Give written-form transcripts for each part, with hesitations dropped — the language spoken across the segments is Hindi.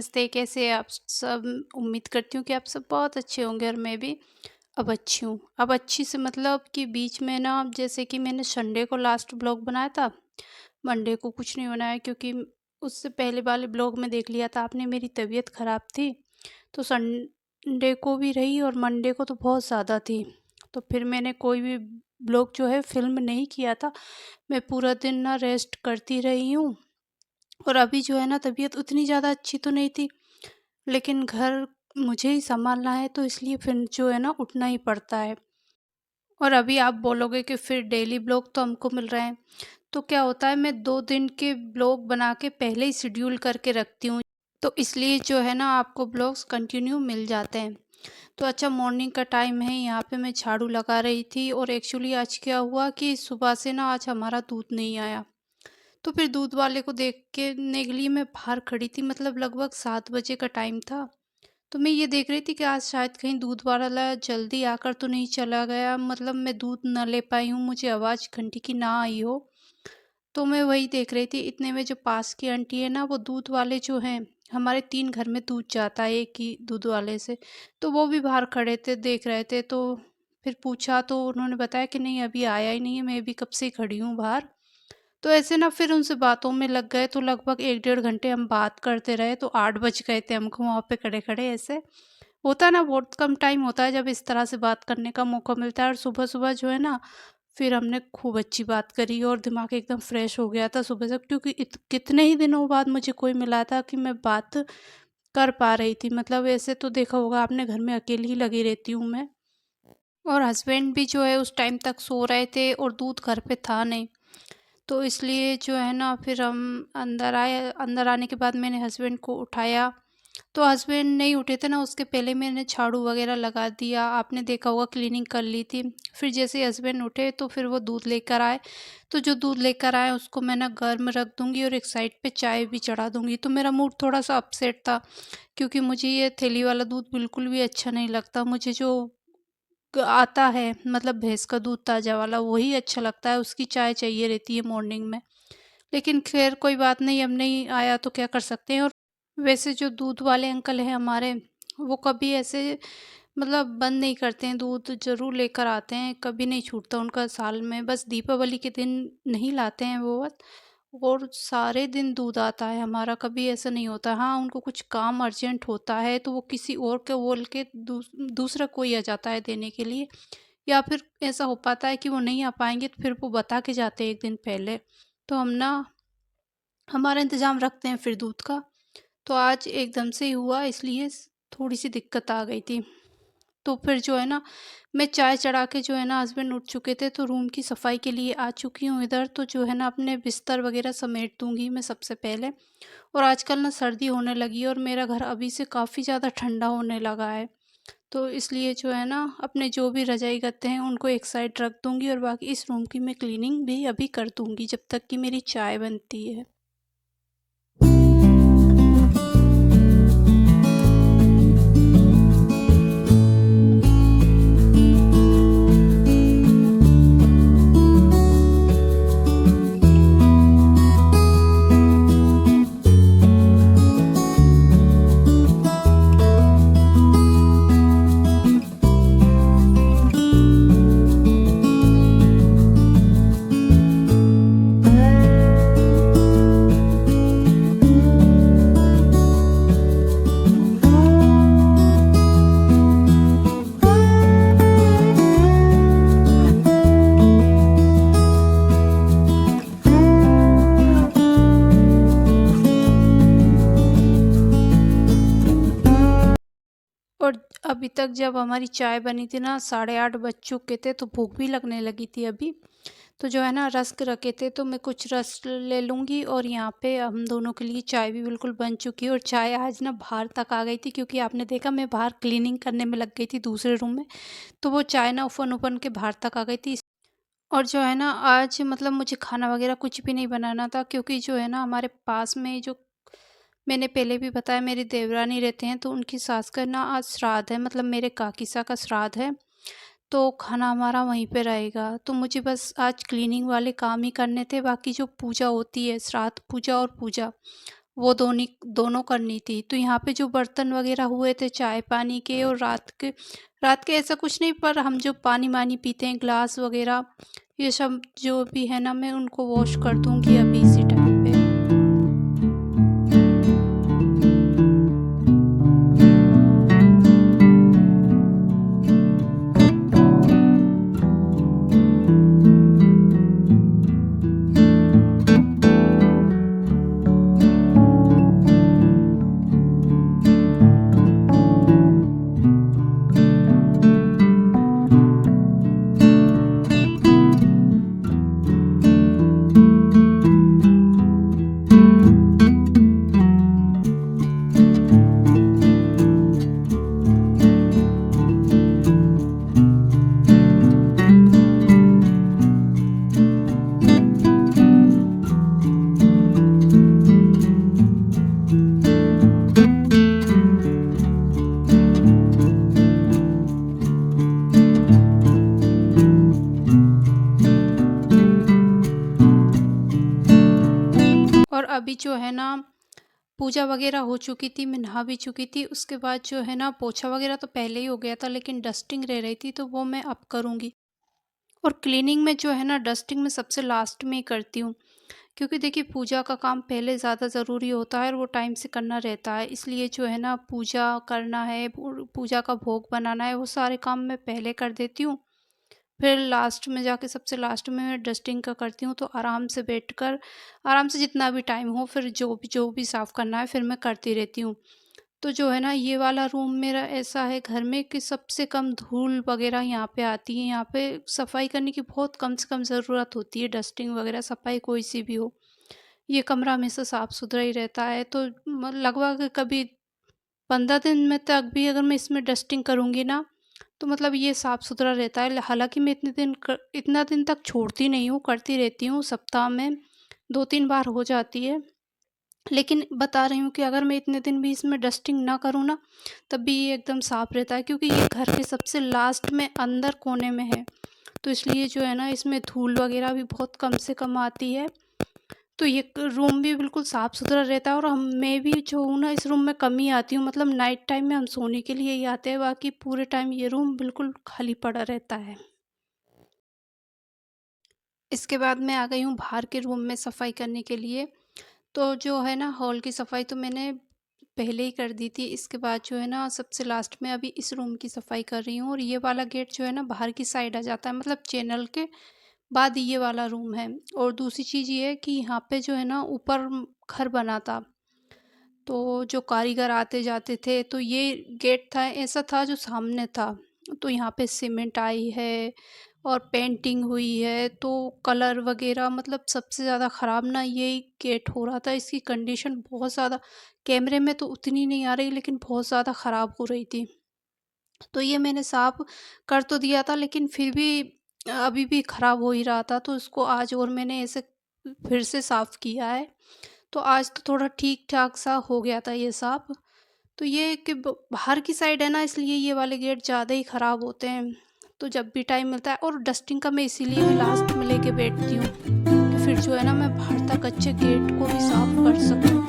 नमस्ते, कैसे हैं आप सब? उम्मीद करती हूँ कि आप सब बहुत अच्छे होंगे और मैं भी अब अच्छी हूँ। अब अच्छी से मतलब कि बीच में ना जैसे कि मैंने संडे को लास्ट ब्लॉग बनाया था, मंडे को कुछ नहीं बनाया क्योंकि उससे पहले वाले ब्लॉग में देख लिया था आपने मेरी तबीयत ख़राब थी, तो संडे को भी रही और मंडे को तो बहुत ज़्यादा थी। तो फिर मैंने कोई भी ब्लॉग जो है फ़िल्म नहीं किया था, मैं पूरा दिन ना रेस्ट करती रही हूँ और अभी जो है ना तबीयत उतनी ज़्यादा अच्छी तो नहीं थी, लेकिन घर मुझे ही सँभालना है तो इसलिए फिर जो है ना उठना ही पड़ता है। और अभी आप बोलोगे कि फिर डेली ब्लॉग तो हमको मिल रहे हैं, तो क्या होता है मैं 2 दिन के ब्लॉग बना के पहले ही शेड्यूल करके रखती हूँ, तो इसलिए जो है ना आपको ब्लॉग्स कंटिन्यू मिल जाते हैं। तो अच्छा मॉर्निंग का टाइम है, यहाँ पे मैं झाड़ू लगा रही थी और एक्चुअली आज क्या हुआ कि सुबह से ना आज हमारा दूध नहीं आया। तो फिर दूध वाले को देखने के लिए मैं बाहर खड़ी थी, मतलब लगभग 7 बजे का टाइम था। तो मैं ये देख रही थी कि आज शायद कहीं दूध वाला जल्दी आकर तो नहीं चला गया, मतलब मैं दूध ना ले पाई हूँ, मुझे आवाज़ घंटी की ना आई हो। तो मैं वही देख रही थी, इतने में जो पास की आंटी है ना, वो दूध वाले जो हैं, हमारे 3 घर में दूध जाता है एक ही दूध वाले से, तो वो भी बाहर खड़े थे, देख रहे थे। तो फिर पूछा तो उन्होंने बताया कि नहीं अभी आया ही नहीं है, मैं भी कब से खड़ी हूँ बाहर। तो ऐसे ना फिर उनसे बातों में लग गए, तो लगभग 1 डेढ़ घंटे हम बात करते रहे, तो 8 बज गए थे हमको वहाँ पे खड़े-खड़े ऐसे। होता है ना बहुत कम टाइम होता है जब इस तरह से बात करने का मौका मिलता है, और सुबह-सुबह जो है ना फिर हमने खूब अच्छी बात करी और दिमाग एकदम फ्रेश हो गया था सुबह से, क्योंकि कितने ही दिनों बाद मुझे कोई मिला था कि मैं बात कर पा रही थी। मतलब ऐसे तो देखा होगा आपने, घर में अकेली ही लगी रहती हूँ मैं, और हस्बैंड भी जो है उस टाइम तक सो रहे थे और दूध घर पे था नहीं। तो इसलिए जो है ना फिर हम अंदर आए, अंदर आने के बाद मैंने हस्बैंड को उठाया, तो हस्बैंड नहीं उठे थे ना, उसके पहले मैंने झाड़ू वगैरह लगा दिया, आपने देखा होगा क्लीनिंग कर ली थी। फिर जैसे ही हस्बैंड उठे तो फिर वो दूध लेकर आए, तो जो दूध लेकर आए उसको मैं ना गर्म रख दूँगी और एक साइड पे चाय भी चढ़ा दूँगी। तो मेरा मूड थोड़ा-सा अपसेट था, क्योंकि मुझे ये थैली वाला दूध बिल्कुल भी अच्छा नहीं लगता, मुझे जो आता है मतलब भैंस का दूध ताज़ा वाला वही अच्छा लगता है, उसकी चाय चाहिए रहती है मॉर्निंग में। लेकिन खैर कोई बात नहीं, अब नहीं आया तो क्या कर सकते हैं। और वैसे जो दूध वाले अंकल हैं हमारे, वो कभी ऐसे मतलब बंद नहीं करते हैं, दूध ज़रूर लेकर आते हैं, कभी नहीं छूटता उनका साल में, बस दीपावली के दिन नहीं लाते हैं वो बस, और सारे दिन दूध आता है हमारा, कभी ऐसा नहीं होता। हाँ, उनको कुछ काम अर्जेंट होता है तो वो किसी और को बोल के दूसरा कोई आ जाता है देने के लिए, या फिर ऐसा हो पाता है कि वो नहीं आ पाएँगे तो फिर वो बता के जाते हैं 1 दिन पहले। तो हम ना हमारा इंतज़ाम रखते हैं फिर दूध का। तो आज एकदम से ही हुआ, इसलिए थोड़ी-सी दिक्कत आ गई थी। तो फिर जो है ना मैं चाय चढ़ा के जो है ना, हस्बैंड उठ चुके थे तो रूम की सफाई के लिए आ चुकी हूँ इधर, तो जो है ना अपने बिस्तर वगैरह समेट दूँगी मैं सबसे पहले। और आजकल ना सर्दी होने लगी है और मेरा घर अभी से काफ़ी ज़्यादा ठंडा होने लगा है। तो इसलिए जो है ना अपने जो भी रज़ाई गद्दे हैं उनको एक साइड रख दूँगी और बाकी इस रूम की मैं क्लीनिंग भी अभी कर दूँगी जब तक कि मेरी चाय बनती है। और अभी तक जब हमारी चाय बनी थी ना 8:30 बज चुके थे, तो भूख भी लगने लगी थी अभी। तो जो है ना रस्क रखे थे तो मैं कुछ रस्क ले लूँगी, और यहाँ पे हम दोनों के लिए चाय भी बिल्कुल बन चुकी है। और चाय आज ना बाहर तक आ गई थी, क्योंकि आपने देखा मैं बाहर क्लीनिंग करने में लग गई थी दूसरे रूम में, तो वो चाय ना उफन-उफन के बाहर तक आ गई थी। और जो है ना आज मतलब मुझे खाना वगैरह कुछ भी नहीं बनाना था, क्योंकि जो है ना हमारे पास में जो मैंने पहले भी बताया मेरी देवरानी रहते हैं, तो उनकी सास का ना आज श्राद्ध है, मतलब मेरे काकीसा का श्राद्ध है, तो खाना हमारा वहीं पे रहेगा। तो मुझे बस आज क्लीनिंग वाले काम ही करने थे, बाकी जो पूजा होती है, श्राद्ध पूजा और पूजा, वो दोनों करनी थी। तो यहाँ पे जो बर्तन वग़ैरह हुए थे चाय पानी के और रात के ऐसा कुछ नहीं, पर हम जो पानी-वानी पीते हैं ग्लास वग़ैरह, ये सब जो भी है ना मैं उनको वॉश कर दूँगी अभी इसी टाइम पे। और अभी जो है ना पूजा वगैरह हो चुकी थी, मैं नहा भी चुकी थी। उसके बाद जो है ना पोछा वगैरह तो पहले ही हो गया था, लेकिन डस्टिंग रह रही थी तो वो मैं अब करूँगी। और क्लीनिंग में जो है ना डस्टिंग मैं सबसे लास्ट में ही करती हूँ, क्योंकि देखिए पूजा का काम पहले ज़्यादा ज़रूरी होता है और वो टाइम से करना रहता है। इसलिए जो है ना पूजा करना है, पूजा का भोग बनाना है, वो सारे काम मैं पहले कर देती हूँ। फिर लास्ट में जाके सबसे लास्ट में मैं डस्टिंग का करती हूँ, तो आराम से बैठकर आराम से जितना भी टाइम हो फिर जो भी साफ़ करना है फिर मैं करती रहती हूँ। तो जो है ना ये वाला रूम मेरा ऐसा है घर में कि सबसे कम धूल वगैरह यहाँ पे आती है। यहाँ पे सफाई करने की बहुत कम से कम ज़रूरत होती है, डस्टिंग वगैरह सफाई कोई सी भी हो। ये कमरा हमेशा साफ़ सुथरा ही रहता है, तो लगभग कभी 15 दिन में तक भी अगर मैं इसमें डस्टिंग करूँगी ना, तो मतलब ये साफ़ सुथरा रहता है। हालाँकि मैं इतना दिन तक छोड़ती नहीं हूँ, करती रहती हूँ, सप्ताह में 2-3 बार हो जाती है। लेकिन बता रही हूँ कि अगर मैं इतने दिन भी इसमें डस्टिंग ना करूँ ना, तब भी ये एकदम साफ़ रहता है, क्योंकि ये घर के सबसे लास्ट में अंदर कोने में है। तो इसलिए जो है ना इसमें धूल वगैरह भी बहुत कम से कम आती है। तो ये रूम भी बिल्कुल साफ़ सुथरा रहता है, और मैं भी जो हूँ ना इस रूम में कम ही आती हूँ, मतलब नाइट टाइम में हम सोने के लिए ही आते हैं, बाकी पूरे टाइम ये रूम बिल्कुल खाली पड़ा रहता है। इसके बाद मैं आ गई हूँ बाहर के रूम में सफाई करने के लिए। तो जो है ना हॉल की सफाई तो मैंने पहले ही कर दी थी। इसके बाद जो है ना सबसे लास्ट में अभी इस रूम की सफाई कर रही हूँ, और ये वाला गेट जो है ना बाहर की साइड आ जाता है, मतलब चैनल के बाद ये वाला रूम है। और दूसरी चीज़ ये है कि यहाँ पे जो है ना ऊपर घर बना था, तो जो कारीगर आते जाते थे, तो ये गेट था ऐसा था जो सामने था। तो यहाँ पे सीमेंट आई है और पेंटिंग हुई है, तो कलर वगैरह मतलब सबसे ज़्यादा ख़राब ना यही गेट हो रहा था। इसकी कंडीशन बहुत ज़्यादा, कैमरे में तो उतनी नहीं आ रही, लेकिन बहुत ज़्यादा ख़राब हो रही थी। तो ये मैंने साफ़ कर तो दिया था, लेकिन फिर भी अभी भी ख़राब हो ही रहा था, तो इसको आज और मैंने ऐसे फिर से साफ़ किया है। तो आज तो थोड़ा ठीक-ठाक सा हो गया था ये साफ़। तो ये कि बाहर की साइड है ना, इसलिए ये वाले गेट ज़्यादा ही ख़राब होते हैं। तो जब भी टाइम मिलता है, और डस्टिंग का मैं इसीलिए भी लास्ट में लेके बैठती हूँ, कि फिर जो है ना मैं बाहर तक अच्छे गेट को भी साफ़ कर सकूँ।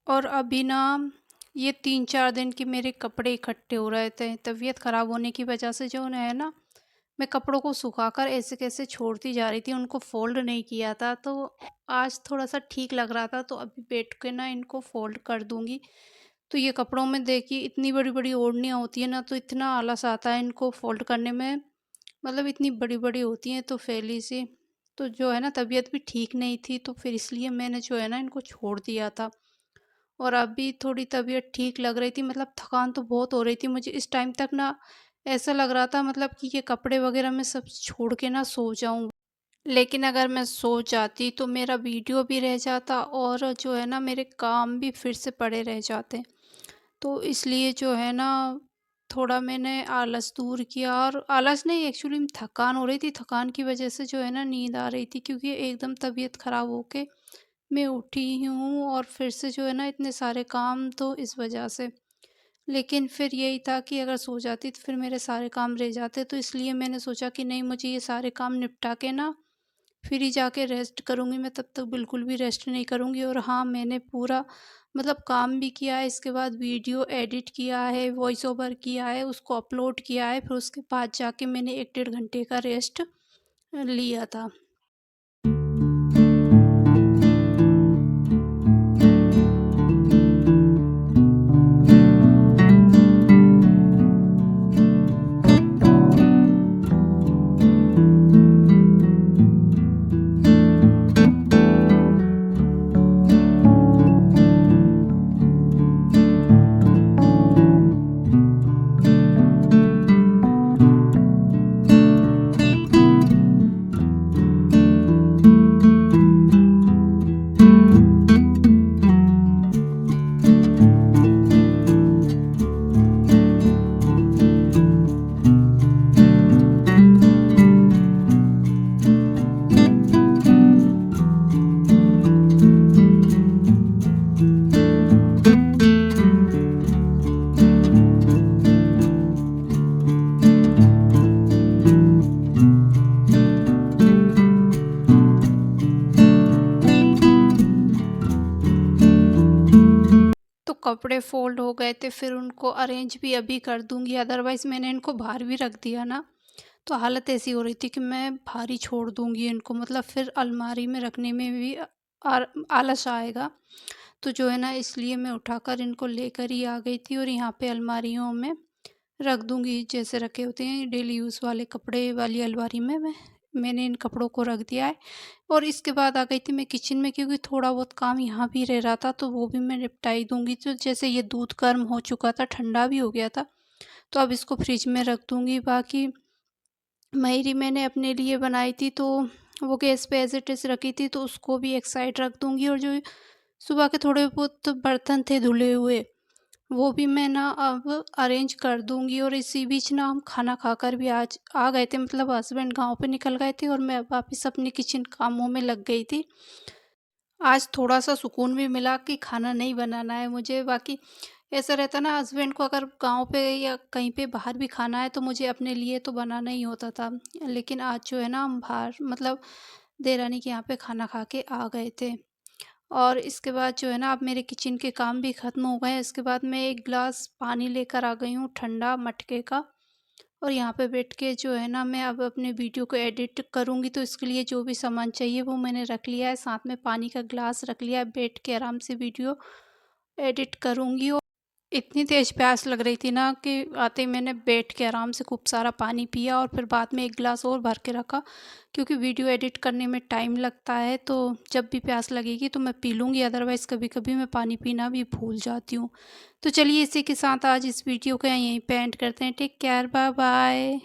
और अभी ना ये 3-4 दिन की मेरे कपड़े इकट्ठे हो रहे थे। तबीयत ख़राब होने की वजह से जो है ना, मैं कपड़ों को सुखाकर ऐसे-कैसे छोड़ती जा रही थी, उनको फ़ोल्ड नहीं किया था। तो आज थोड़ा-सा ठीक लग रहा था, तो अभी बैठ के ना इनको फ़ोल्ड कर दूँगी। तो ये कपड़ों में देखिए इतनी बड़ी-बड़ी ओढ़नियाँ होती हैं ना, तो इतना आलस आता है इनको फ़ोल्ड करने में। मतलब इतनी बड़ी-बड़ी होती हैं तो फैली सी। तो जो है ना तबीयत भी ठीक नहीं थी, तो फिर इसलिए मैंने जो है ना इनको छोड़ दिया था। और अभी थोड़ी तबीयत ठीक लग रही थी, मतलब थकान तो बहुत हो रही थी मुझे इस टाइम तक ना। ऐसा लग रहा था मतलब कि ये कपड़े वगैरह मैं सब छोड़ के ना सो जाऊं। लेकिन अगर मैं सो जाती तो मेरा वीडियो भी रह जाता और जो है ना मेरे काम भी फिर से पड़े रह जाते। तो इसलिए जो है ना थोड़ा मैंने आलस दूर किया, और आलस नहीं, एक्चुअली थकान हो रही थी, थकान की वजह से जो है ना नींद आ रही थी, क्योंकि एकदम तबीयत ख़राब होके मैं उठी ही हूँ और फिर से जो है ना इतने सारे काम, तो इस वजह से। लेकिन फिर यही था कि अगर सो जाती तो फिर मेरे सारे काम रह जाते, तो इसलिए मैंने सोचा कि नहीं, मुझे ये सारे काम निपटा के ना फिर ही जाके रेस्ट करूँगी। मैं तब तक बिल्कुल भी रेस्ट नहीं करूँगी। और हाँ, मैंने पूरा मतलब काम भी किया है, इसके बाद वीडियो एडिट किया है, वॉइस ओवर किया है, उसको अपलोड किया है, फिर उसके बाद जाके मैंने 1 डेढ़ घंटे का रेस्ट लिया था। तो कपड़े फ़ोल्ड हो गए थे, फिर उनको अरेंज भी अभी कर दूँगी, अदरवाइज़ मैंने इनको बाहर भी रख दिया ना, तो हालत ऐसी हो रही थी कि मैं बाहर ही छोड़ दूँगी इनको, मतलब फिर अलमारी में रखने में भी आलस आएगा। तो जो है ना इसलिए मैं उठाकर इनको लेकर ही आ गई थी और यहाँ पे अलमारियों में रख दूँगी, जैसे रखे होते हैं डेली यूज़ वाले कपड़े वाली अलमारी में मैंने इन कपड़ों को रख दिया है। और इसके बाद आ गई थी मैं किचन में, क्योंकि थोड़ा बहुत काम यहाँ भी रह रहा था, तो वो भी मैं निपटा ही दूँगी। तो जैसे ये दूध गर्म हो चुका था, ठंडा भी हो गया था, तो अब इसको फ्रिज में रख दूँगी। बाकी मयरी मैंने अपने लिए बनाई थी, तो वो गैस पे एज़ इट इज़ रखी थी, तो उसको भी एक साइड रख दूँगी। और जो सुबह के थोड़े बहुत बर्तन थे धुले हुए, वो भी मैं ना अब अरेंज कर दूँगी। और इसी बीच ना हम खाना खाकर भी आज आ गए थे, मतलब हस्बैंड गाँव पे निकल गए थे और मैं वापस अपने किचन कामों में लग गई थी। आज थोड़ा-सा सुकून भी मिला कि खाना नहीं बनाना है मुझे। बाकी ऐसा रहता ना, हस्बैंड को अगर गाँव पे या कहीं पे बाहर भी खाना है तो मुझे अपने लिए तो बनाना ही होता था। लेकिन आज जो है ना हम बाहर, मतलब देवरानी के यहाँ पे खाना खा के आ गए थे। और इसके बाद जो है ना अब मेरे किचन के काम भी ख़त्म हो गए हैं। इसके बाद मैं 1 ग्लास पानी लेकर आ गई हूँ ठंडा मटके का। और यहाँ पे बैठ के जो है ना मैं अब अपने वीडियो को एडिट करूँगी, तो इसके लिए जो भी सामान चाहिए वो मैंने रख लिया है, साथ में पानी का ग्लास रख लिया है। बैठ के आराम से वीडियो एडिट करूँगी। और इतनी तेज़ प्यास लग रही थी ना कि आते ही मैंने बैठ के आराम से खूब सारा पानी पिया और फिर बाद में 1 गिलास और भर के रखा, क्योंकि वीडियो एडिट करने में टाइम लगता है। तो जब भी प्यास लगेगी तो मैं पी लूँगी, अदरवाइज़ कभी-कभी मैं पानी पीना भी भूल जाती हूँ। तो चलिए इसी के साथ आज इस वीडियो को यहीं पे एंड करते हैं। Take care, bye bye.